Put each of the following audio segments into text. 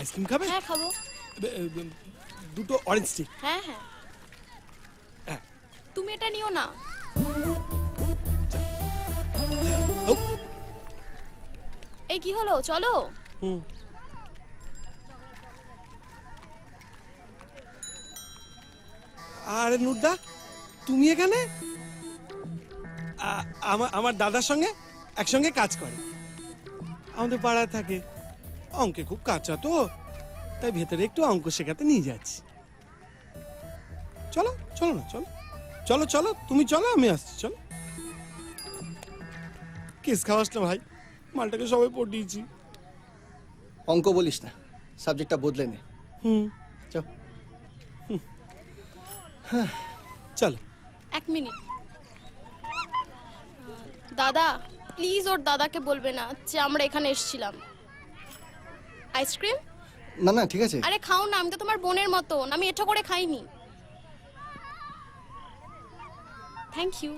Ice cream খাবে? হ্যাঁ খাবো। দুটো অরেঞ্জ স্টিক। হ্যাঁ হ্যাঁ হ্যাঁ। তুমি এটা নিও না। ও, এই কি হলো, চলো। হুম। আরে নুরদা, তুমি এখানে? আমার দাদার সঙ্গে একসঙ্গে কাজ করে, আমাদের পাড়ায় থাকে। অঙ্কে খুব কাঁচা তো, তাই ভেতরে একটু অঙ্ক শেখাতে নিয়ে যাচ্ছি। চলো চলো না, চলো চলো চলো, তুমি চলো, আমি আসছি, চলো। কেস খাওয়াস না ভাই, মালটাকে সবাই পটিয়েছি। অঙ্ক বলিস না, সাবজেক্টটা বদলে নে। হুম, চল। চলো। এক মিনিট। দাদা প্লিজ ওর দাদাকে বলবে না যে আমরা এখানে এসেছিলাম। আইসক্রিম? না না ঠিক আছে। আরে খাও না, আমি তো তোমার বোনের মতন, আমি এটা করে খাইনি। Thank you.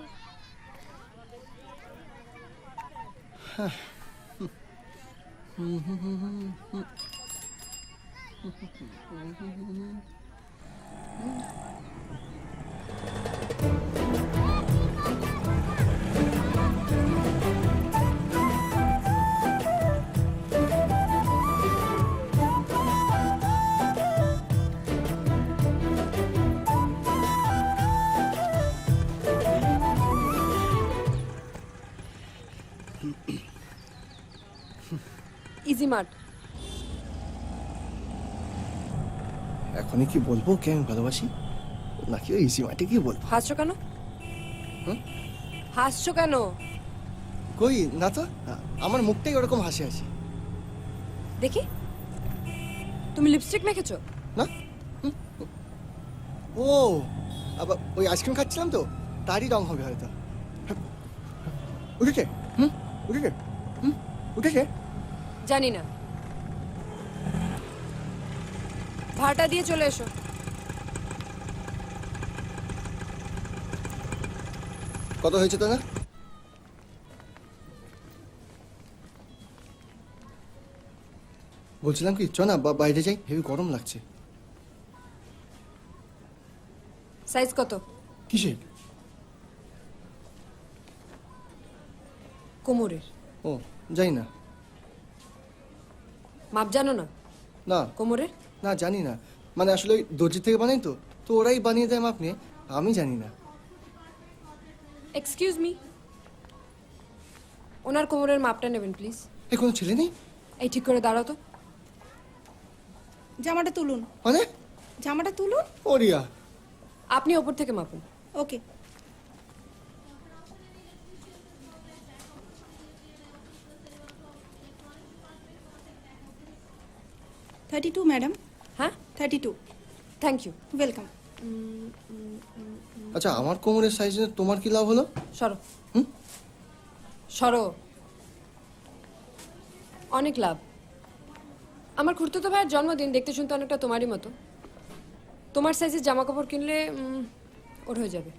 Easy mart. এখনই কি বলবো কে আমি ভালোবাসি, নাকি ওই ইসি মাঠে কি বলবো? হাসছো কেন? হুম? হাসছো কেন? কই না তো, আমার মুখটাই ওরকম হাসি হাসি। দেখি তুমি লিপস্টিক মেখেছো। না ও, আবার ওই আইসক্রিম খাচ্ছিলাম তো, তারই রং হবে হয়তো। উঠেছে? উঠেছে? উঠেছে? জানি না, ভাড়াটা দিয়ে চলে এসো। কত হয়েছে তো না? বলছিলাম কি, চ না বাইরে যাই, হেভি গরম লাগছে। সাইজ কত? কিসে? কোমরের। ও যাই না। মাপ জানো না না কোমরের? না জানি না, মানে আসলে ওই দর্জি থেকে বানাই তো, তো ওরাই বানিয়ে দেয় মাপ নিয়ে, আমি জানি না। এক্সকিউজ মি, ওনার কোমরের মাপটা নেবেন প্লিজ। এ কোনো ছেলে নেই? এই ঠিক করে দাঁড়াও তো। জামাটা তুলুন, মানে? জামাটা তুলুন। ওরিয়া, আপনি ওপর থেকে মাপুন। ওকে। $32 ম্যাডাম। হ্যাঁ 32। Thank you. ওয়েলকাম। আচ্ছা আমার কোমরের সাইজ তোমার কি লাভ হলো? সরো। হুম? সরো। অনেক লাভ। আমার খুড়তুতো ভাইয়ের জন্মদিন, দেখতে শুনতে অনেকটা তোমারই মতো। তোমার সাইজের জামা কাপড় কিনলে ওর হয়ে যাবে।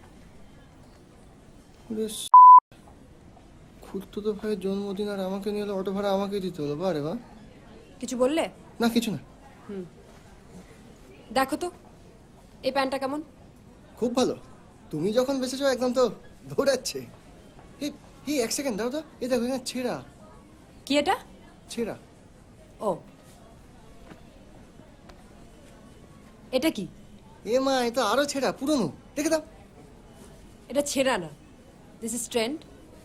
খুড়তুতো ভাইয়ের জন্মদিন আর আমাকে নিয়ে এলো, অটো ভাড়া আমাকে দিতে হলো, বারে বা। কিছু বললে? না কিছু না। দেখো তো এই প্যান্টটা কেমন? খুব ভালো, তুমি যখন বেঁচেছো একদম তো দৌড়াচ্ছে। এই এক সেকেন্ড দাও তো, এই দেখো এখানে ছেঁড়া। কি এটা? ছেঁড়া। ও এটা কি? এ মা, এ তো আরো ছেঁড়া, পুরনো, দেখে দাও। এটা ছেঁড়া না, দিস ইজ ট্রেন্ড,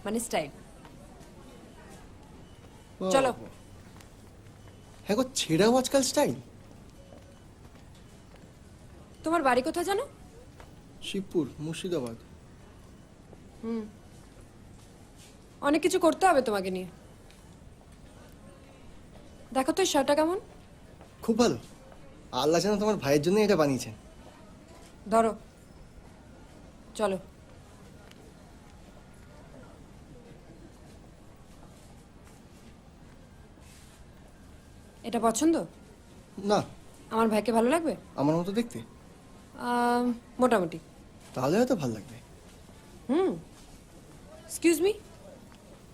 মানে স্টাইল। চলো। হ্যাঁ গো, ছেঁড়াও আজকাল স্টাইল। তোমার বাড়ি কোথায় জানো? শিবপুর, মুর্শিদাবাদ। অনেক কিছু করতে হবে তোমাকে নিয়ে। দেখো তো এই শার্টটা কেমন? খুব ভালো, আল্লাহ যেন তোমার ভাইয়ের জন্য এটা বানিয়েছেন। ধরো, চলো। এটা পছন্দ? না। আমার ভাইকে ভালো লাগবে? আমার মতো দেখতে? মোটামুটি। তাহলে হয়তো ভালো লাগবে। এক্সকিউজ মি,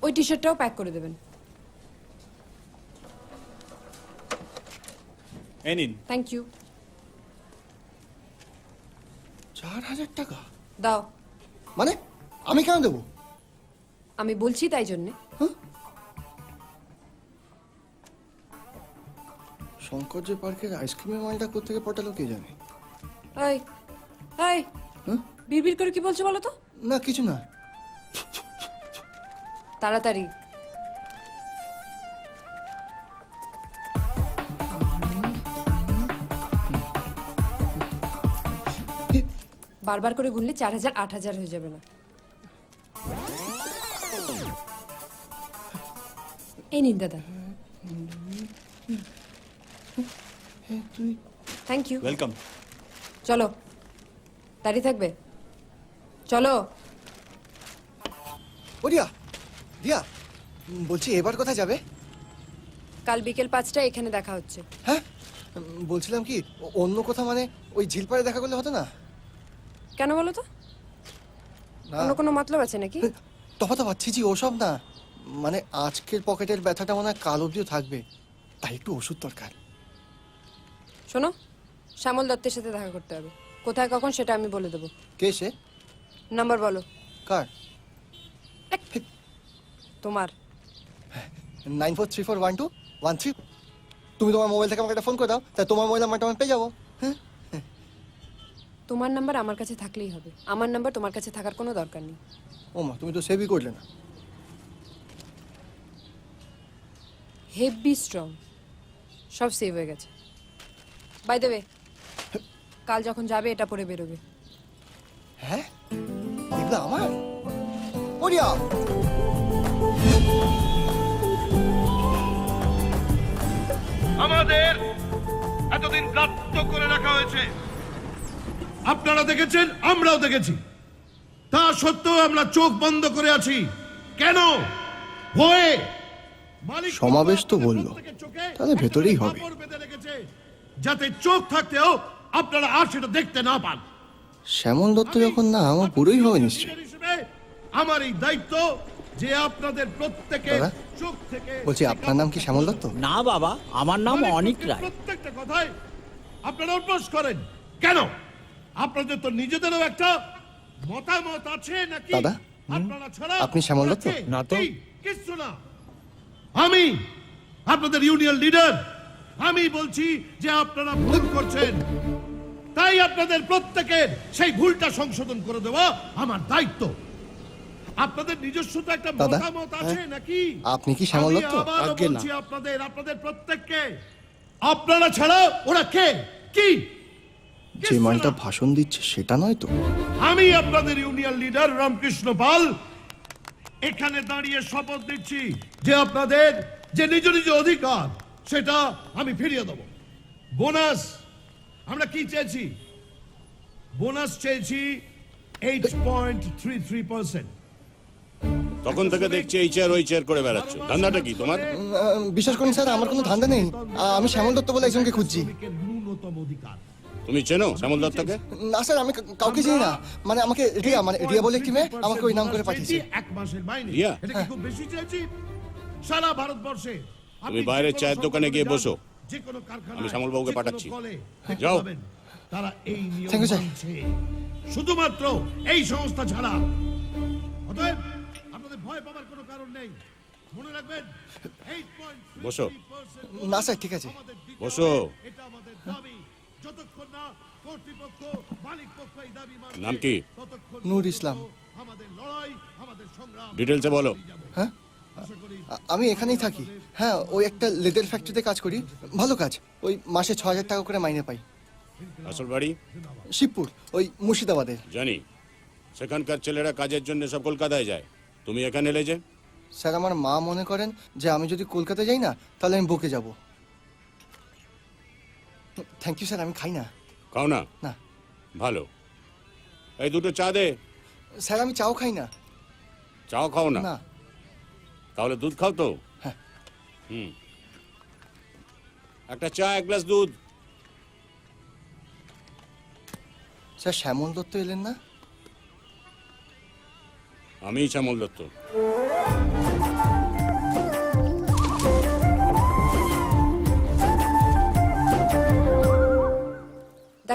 ওই টি শার্টটাও প্যাক করে দেবেন। এই নিন। Thank you. 4,000 টাকা? দাও। মানে আমি কেন দেবো? আমি বলছি তাই জন্যে। শঙ্করজি পার্কের আইসক্রিমের মালটা কোত্থেকে পটালো কে জানে। এই এই হ্যাঁ? বিড়বিড় করে কি বলছো বলো তো? না কিছু না। তাড়াতাড়ি। বারবার করে গুনলে 4,000 8,000 হয়ে যাবে না? এই নিন দাদা। Thank you. ওয়েলকাম। চলো, দাঁড়িয়ে থাকবে? চলো। ও রিয়া, রিয়া বলছি এবার কোথায় যাবে? কাল বিকেল 5টায় এখানে দেখা হচ্ছে। হ্যাঁ বলছিলাম কি অন্য কোথাও মানে ওই ঝিলপাড়ে দেখা করলে হতো না? কেন বলো তো? না অন্য কোনো মতলব আছে নাকি? তফাৎ পাচ্ছি জি, ওসব না, মানে আজকের পকেটের ব্যথাটা মনে হয় কাল অবধিও থাকবে, তাই একটু ওষুধ দরকার। শোনো, শ্যামল দত্তের সাথে দেখা করতে হবে। কোথায় কখন সেটা আমি বলে দেবো। কে সে? নাম্বার বলো। কার? তোমার। 94341213। তুমি তোমার মোবাইল থেকে আমাকে একটা ফোন করে দাও, তাই তোমার মোবাইল নাম্বারটা আমি পেয়ে যাবো। হ্যাঁ তোমার নাম্বার আমার কাছে থাকলেই হবে, আমার নাম্বার তোমার কাছে থাকার কোনো দরকার নেই। ও মা, তুমি তো সেভই করলে না। হেভি স্ট্রং, সব সেভ হয়ে গেছে। বাই দ্য ওয়ে, কাল যখন যাবে এটা পরে বেরোবে। হ্যাঁ এগুলো আমার? ও রিয়া, আমাদের এতদিন ব্লাত্য করে রাখা হয়েছে, আপনারা দেখেছেন, আমরাও দেখেছি। তা সত্ত্বেও আমরা চোখ বন্ধ করে আছি। কেন? ভয়ে। মালিক সমাবেশ তো বললো, প্রত্যেকের চোখে তাহলে ভেতরেই একটা হবে। কাপড় বেঁধে রেখেছে, যাতে চোখ থাকতেও আপনারা আর সেটা দেখতে না পান। শ্যামল দত্ত যখন না, আমার পুরোই হবে নিশ্চয়। লিডার হিসেবে আমার এই দায়িত্ব যে আপনাদের প্রত্যেকের দাদা, চোখ থেকে। বলছি আপনার নাম কি শ্যামল দত্ত? না বাবা, আমার নাম অনিক রায়। প্রত্যেকটা কথায় আপনারা অভ্যাস করেন কেন? আপনাদের তো নিজেদেরও একটা মতামত আছে নাকি? দাদা, আপনারা ছাড়া আপনি শ্যামল দত্ত? না তো। কিছু না। আমি আপনাদের ইউনিয়ন লিডার। আমি বলছি যে আপনারা ভুল করছেন, তাই আপনাদের প্রত্যেকের সেই ভুলটা সংশোধন করে দেওয়া আমার দায়িত্ব। আপনাদের নিজস্ব তো একটা দাদা, মতামত আছে নাকি? আপনি কি শ্যামল আমি দত্ত? আবারও আজ্ঞে না। বলছি আপনাদের প্রত্যেককে, আপনারা ছাড়া ওরা কে? কি? যে কিচ্ছু মালটা না। ভাষণ দিচ্ছে সেটা নয় তো? আমি আপনাদের ইউনিয়ন লিডার রামকৃষ্ণ পাল এখানে দাঁড়িয়ে শপথ দিচ্ছি যে আপনাদের যে নিজ নিজ অধিকার সেটা আমি ফিরিয়ে দেব। বোনাস আমরা কি চেয়েছি? বোনাস চেয়েছি 8.33%। তখন থেকে দেখছি এই চেয়ার ওই চেয়ার করে বেড়াচ্ছ, ধান্দাটা কি তোমার? বিশ্বাস করুন স্যার, আমার কোনো ধান্দা নেই। আমি শ্যামল দত্ত বলে একজনকে খুঁজছি। শ্রমিকের ন্যূনতম অধিকার। তুমি চেনো শ্যামল দত্তকে? না স্যার, আমি কাউকে চিনি না। মানে আমাকে রিয়া, মানে রিয়া বলে একটি মেয়ে আমাকে ওই নাম করে পাঠিয়েছে। এক মাসের মাইনে। রিয়া? এটা কি খুব বেশি চেয়েছি? সারা ভারতবর্ষে তুমি বাইরের চায়ের দোকানে গিয়ে বসো। যে কোনো কারখানায়, আমি শ্যামল বাবুকে যে কোনো পাঠাচ্ছি। কলে যাও। পাবেন, তারা এই নিয়ম Thank you, sir. মানছে। শুধুমাত্র এই সংস্থা ছাড়া। অতএব আপনাদের ভয় পাওয়ার কোনো কারণ নেই। মনে রাখবেন 8.33% বসো। না স্যার, ঠিক আছে। আমাদের দিতে বসো। হবে। এটা আমাদের দাবি। যতক্ষণ না কর্তৃপক্ষ, মালিক পক্ষ এই দাবি মানবে, নাম কি? ততক্ষণ নূর ইসলাম। আমাদের লড়াই, আমাদের সংগ্রাম। ডিটেলসে বলো। হ্যাঁ আমি এখানেই থাকি। হ্যাঁ, ওই একটা লেদার ফ্যাক্টরিতে কাজ করি, ভালো কাজ। ওই মাসে 6,000 টাকা করে মাইনে পাই। আসল বাড়ি? শিবপুর, ওই মুর্শিদাবাদের। জানি, সেখানকার ছেলেরা কাজের জন্য সব কলকাতায় যায়, তুমি এখানে এলে যে? স্যার, আমার মা মনে করেন যে আমি যদি কলকাতায় যাই না তাহলে আমি বকে যাব। থ্যাংক ইউ স্যার, আমি খাই না। খাও না? না ভালো। এই দুটো চা দে। স্যার, আমি চাও খাই না। চাও খাও না? না তাহলে দুধ খাও তো? হ্যাঁ। হুম, একটা চা, এক গ্লাস দুধ। স্যার, শ্যামল দত্ত এলেন না? আমি শ্যামল দত্ত।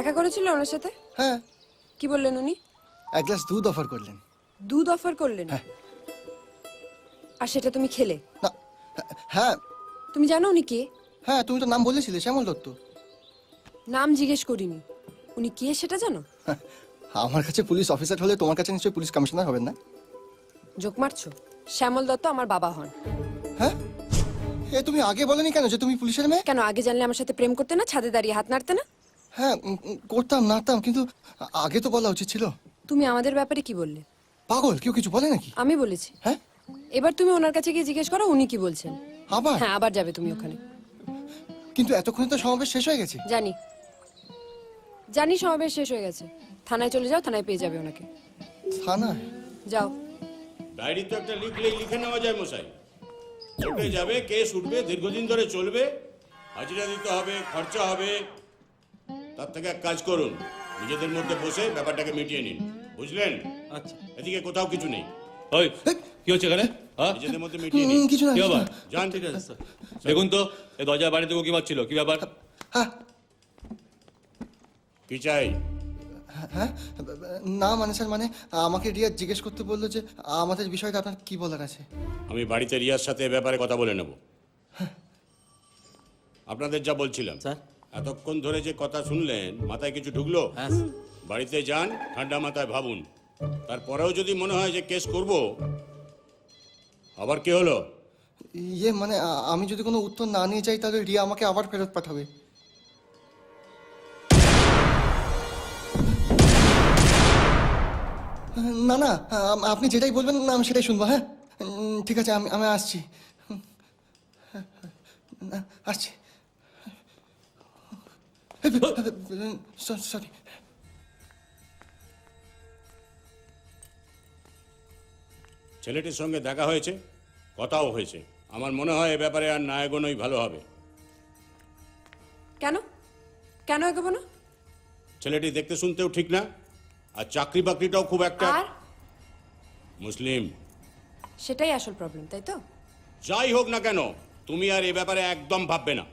দেখা করেছিল ওনার সাথে? হ্যাঁ, কি বললেন উনি? এক গ্লাস দুধ অফার করলেন। দুধ অফার করলেন? হ্যাঁ। আর সেটা তুমি খেলে? না, হ্যাঁ তুমি জানো উনি কে? হ্যাঁ, তুমি তো নাম বলেছিলে, শ্যামল দত্ত। নাম জিজ্ঞেস করিনি। উনি কে সেটা জানো? হ্যাঁ, আমার কাছে পুলিশ অফিসার হলে তোমার কাছে নিশ্চয়ই পুলিশ কমিশনার হবেন না? জোক মারছো? শ্যামল দত্ত আমার বাবা হন। হ্যাঁ, এ তুমি আগে বলনি কেন যে তুমি পুলিশের মেয়ে? কেন, আগে জানলে আমার সাথে প্রেম করতে না? ছাদে দাঁড়িয়ে হাত নাড়তে না? হ্যাঁ, করতাম নাড়তাম, কিন্তু আগে তো বলা উচিত ছিল। তুমি আমাদের ব্যাপারে কি বললে? পাগল, কেউ কিছু বলে নাকি? আমি বলেছি। হ্যাঁ, এবার তুমি ওনার কাছে গিয়ে জিজ্ঞেস করো উনি কি বলছেন। আবার? হ্যাঁ, আবার যাবে তুমি ওখানে। কিন্তু এতক্ষণে তো সমাবেশ শেষ হয়ে গেছে। জানি জানি সমাবেশ শেষ হয়ে গেছে। থানায় চলে যাও, থানায় পেয়ে যাবে ওনাকে। থানায়? যাও। ডায়েরি তো একটা লিখলেই লিখে নেওয়া যায় মশাই। কোর্টে যাবে, কেস উঠবে, দীর্ঘদিন ধরে চলবে, হাজিরা দিতে হবে, খরচা হবে। তার থেকে এক কাজ করুন, নিজেদের মধ্যে বসে ব্যাপারটাকে মিটিয়ে নিন, বুঝলেন? আচ্ছা, এদিকে কোথাও কিছু নেই, ওই কি হচ্ছে এখানে? হ্যাঁ, নিজেদের মধ্যে মিটিয়ে নিন। কিছু না, কি কিছু ব্যাপার? না। যান। ঠিক আছে স্যার। দেখুন তো এই দরজার বাড়িতে কি মারছিল, কি ব্যাপার? হ্যাঁ, কি চাই? হ্যাঁ, না মানে স্যার, মানে আমাকে রিয়া জিজ্ঞেস করতে বললো যে আমাদের বিষয়টা আপনার কি বলার আছে। আমি বাড়িতে রিয়ার সাথে এ ব্যাপারে কথা বলে নেব। আপনাদের যা বলছিলাম, স্যার। এতক্ষণ ধরে যে কথা শুনলেন, মাথায় কিছু ঢুকলো? হ্যাঁ স্যার। বাড়িতে যান, ঠান্ডা মাথায় ভাবুন। তারপরেও যদি মনে হয় যে কেস করব, আবার কি হলো? ইয়ে মানে আমি যদি কোনো উত্তর না নিয়ে যাই তাহলে রিয়া আমাকে আবার ফেরত পাঠাবে। না না, আপনি যেটাই বলবেন না আমি সেটাই শুনবো। হ্যাঁ, ঠিক আছে, আমি আমি আসছি। আসছি। সরি। ছেলেটির সঙ্গে দেখা হয়েছে, কথাও হয়েছে। আমার মনে হয় এ ব্যাপারে আর না এগোনোই ভালো হবে। কেন কেন এগোবো না? ছেলেটি দেখতে শুনতেও ঠিক না, আর চাকরি বাকরিটাও খুব একটা। আর মুসলিম। সেটাই আসল প্রবলেম, তাই তো? যাই হোক না কেন, তুমি আর এ ব্যাপারে একদম ভাববে না।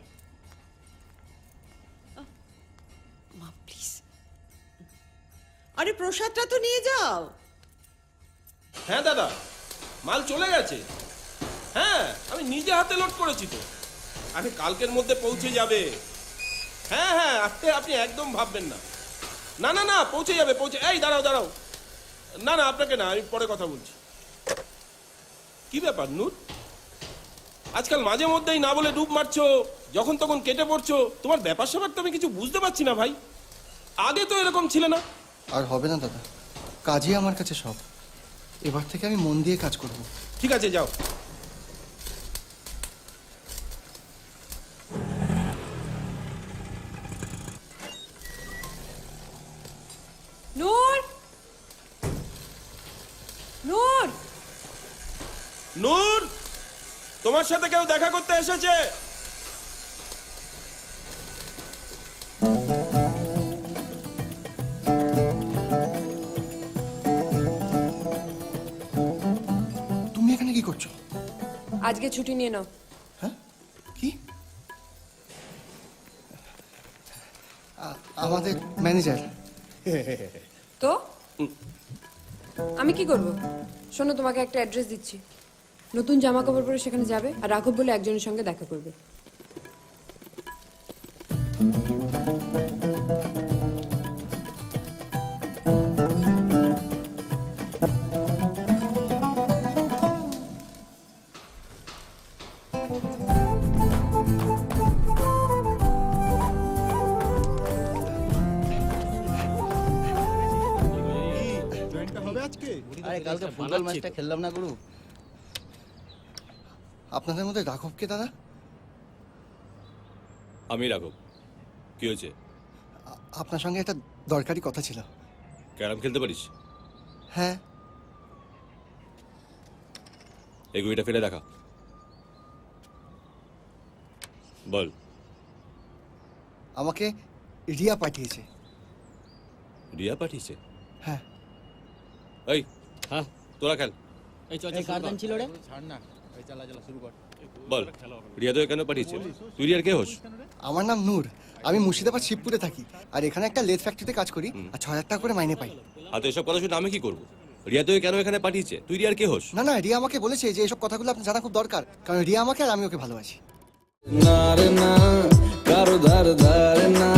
মা প্লিজ। আরে প্রসাদটা তো নিয়ে যাও। হ্যাঁ দাদা, মাল চলে গেছে। হ্যাঁ, আমি নিজে হাতে লোড করেছি তো। আরে কালকের মধ্যে পৌঁছে যাবে। হ্যাঁ হ্যাঁ, আপনি একদম ভাববেন না। না না না, পৌঁছে যাবে, পৌঁছে। এই দাঁড়াও দাঁড়াও, না না আপনাকে না, আমি পরে কথা বলছি। কি ব্যাপার নূর, আজকাল মাঝে মধ্যেই না বলে ডুব মারছো, যখন তখন কেটে পড়ছো। তোমার ব্যাপার স্যাপার তো আমি কিছু বুঝতে পারছি না ভাই। আগে তো এরকম ছিল না। আর হবে না দাদা, কাজই আমার কাছে সব। এবার থেকে আমি মন দিয়ে কাজ করব। ঠিক আছে, যাও। নূর, নূর, নূর, তোমার সাথে কেউ দেখা করতে এসেছে। তুমি এখানে কি করছো? আজকে ছুটি নিয়ে নাও। হ্যাঁ, কি? আমাদের ম্যানেজার। তো আমি কি করব? শোনো, তোমাকে একটা অ্যাড্রেস দিচ্ছি। নতুন জামা কাপড় পরে সেখানে যাবে, আর রাঘব বলে একজনের সঙ্গে দেখা করবে। আরে কালকে ফুটবল ম্যাচটা খেললাম না গুরু। আপনাদের মধ্যে রাঘব কে দাদা? আমি রাঘব। কি হয়েছে? আপনার সঙ্গে একটা দরকারি কথা ছিল। ক্যারাম খেলতে পারিস? হ্যাঁ। এই গুইটা ফেলে দেখা। বল। আমাকে রিয়া পাঠিয়েছে। রিয়া পাঠিয়েছে? হ্যাঁ। এই, হ্যাঁ তোরা খেল। এই কার গান ছিল রে? ছাড় না, চালা চালা শুরু কর। বল রিয়া তোকে কেন পাঠিয়েছে? তুই রিয়ার কে হোস? আমার নাম নূর, আমি মুর্শিদাবাদ শিবপুরে থাকি, আর এখানে একটা লেদ ফ্যাক্টরিতে কাজ করি, আর 6,000 টাকা করে মাইনে পাই। আর তো এসব কথা শুনে আমি কি করবো? রিয়া তোকে কেন এখানে পাঠিয়েছে? তুই রিয়ার কে হোস? না না, রিয়া আমাকে বলেছে যে এসব কথাগুলো আপনার জানা খুব দরকার, কারণ রিয়া আমাকে আর আমি ওকে ভালোবাসি। না রে না, কারো ধার ধার না।